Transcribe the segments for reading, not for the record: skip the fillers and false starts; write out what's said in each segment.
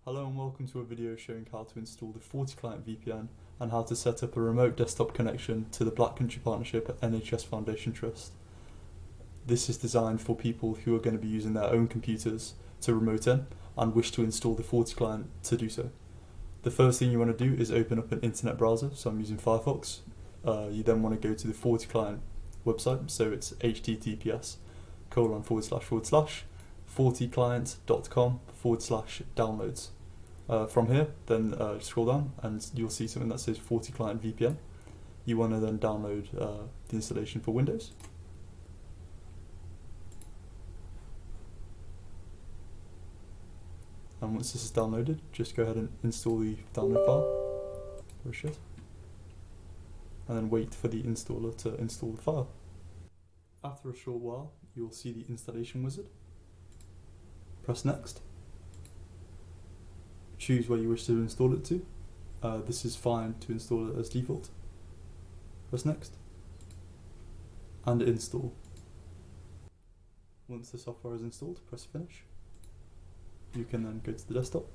Hello and welcome to a video showing how to install the Forticlient VPN and how to set up a remote desktop connection to the Black Country Partnership at NHS Foundation Trust. This is designed for people who are going to be using their own computers to remote in and wish to install the Forticlient to do so. The first thing you want to do is open up an internet browser, so I'm using Firefox. You then want to go to the Forticlient website, so it's https://forticlient.com/downloads. From here, then scroll down and you'll see something that says Forticlient VPN. You want to then download the installation for Windows. And once this is downloaded, just go ahead and install the download file. Push it. And then wait for the installer to install the file. After a short while, you'll see the installation wizard. Press next. Choose where you wish to install it to. This is fine to install it as default. Press next. And install. Once the software is installed, press finish. You can then go to the desktop.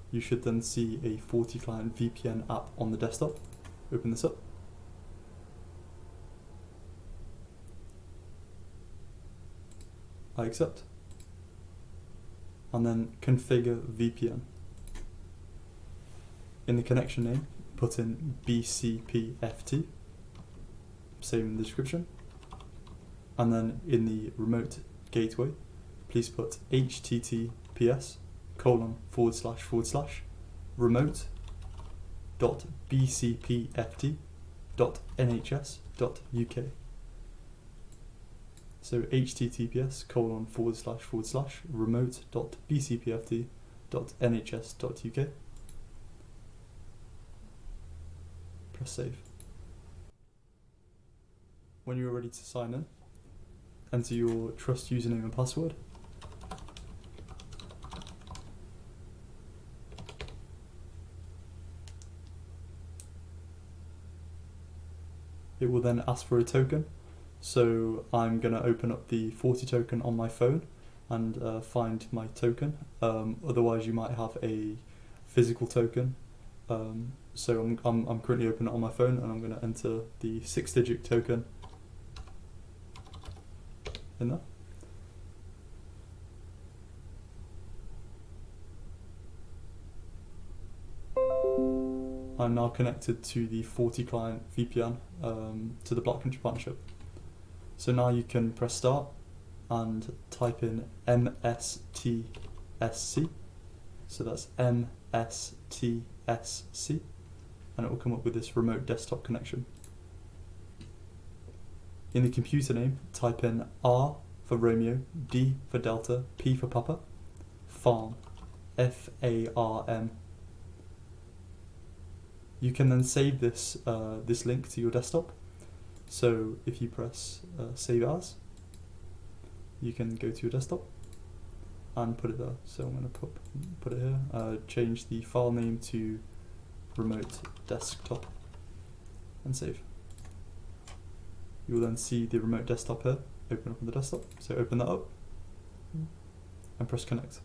You should then see a Forticlient VPN app on the desktop. Open this up. I accept. And then configure VPN. In the connection name, put in BCPFT, same in the description. And then in the remote gateway, please put https://remote.bcpft.nhs.uk. So https://remote.bcpft.nhs.uk. Press save. When you are ready to sign in, enter your trust username and password. It will then ask for a token. So I'm going to open up the Forti token on my phone and find my token. Otherwise you might have a physical token. So I'm currently opening it on my phone and I'm going to enter the 6-digit token in there. I'm now connected to the Forticlient VPN to the Black Country Partnership. So now you can press start and type in MSTSC. So that's MSTSC, and it will come up with this remote desktop connection. In the computer name, type in R for Romeo, D for Delta, P for Papa, farm, FARM. You can then save this link to your desktop. So if you press save as, you can go to your desktop and put it there. So I'm going to put it here, change the file name to remote desktop and save. You will then see the remote desktop here, open up on the desktop. So open that up and press connect.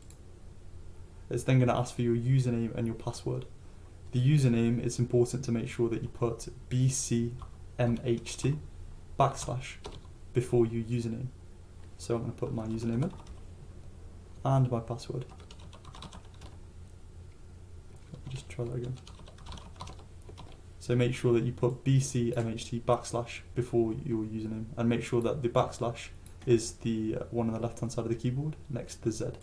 It's then going to ask for your username and your password. The username, it's important to make sure that you put BCMHT / before your username. So I'm going to put my username in and my password. Let me just try that again. So make sure that you put BCMHT / before your username, and make sure that the / is the one on the left hand side of the keyboard next to the Z.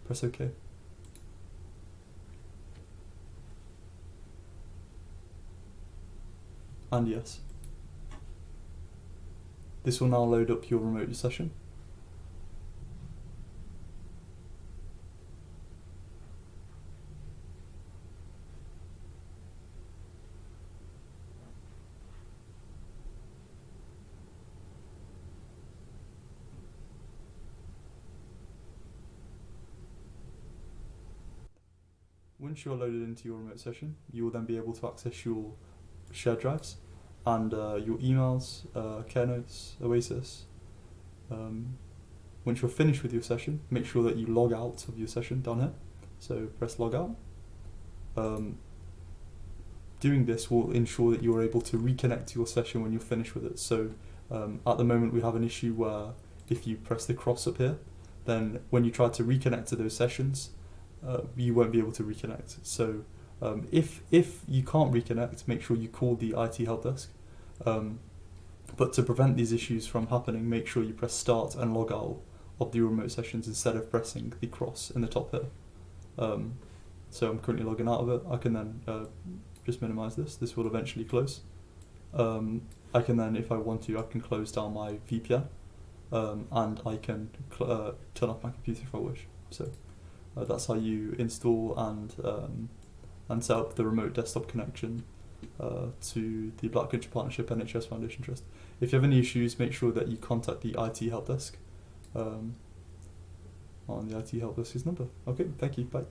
Press OK. And yes. This will now load up your remote session. Once you're loaded into your remote session, you will then be able to access your shared drives and your emails, care notes, Oasis. Once you're finished with your session, make sure that you log out of your session down here. So press log out. Doing this will ensure that you're able to reconnect to your session when you're finished with it. So at the moment we have an issue where if you press the cross up here, then when you try to reconnect to those sessions, you won't be able to reconnect. So if you can't reconnect, make sure you call the IT help desk. But to prevent these issues from happening, make sure you press start and log out of the remote sessions instead of pressing the cross in the top here. So I'm currently logging out of it. I can then just minimize this. This will eventually close. I can then, if I want to, I can close down my VPN and I can turn off my computer if I wish. So that's how you install and set up the remote desktop connection to the Black Country Partnership NHS Foundation Trust. If you have any issues, make sure that you contact the IT help desk on the IT help desk's number. Okay, thank you, bye.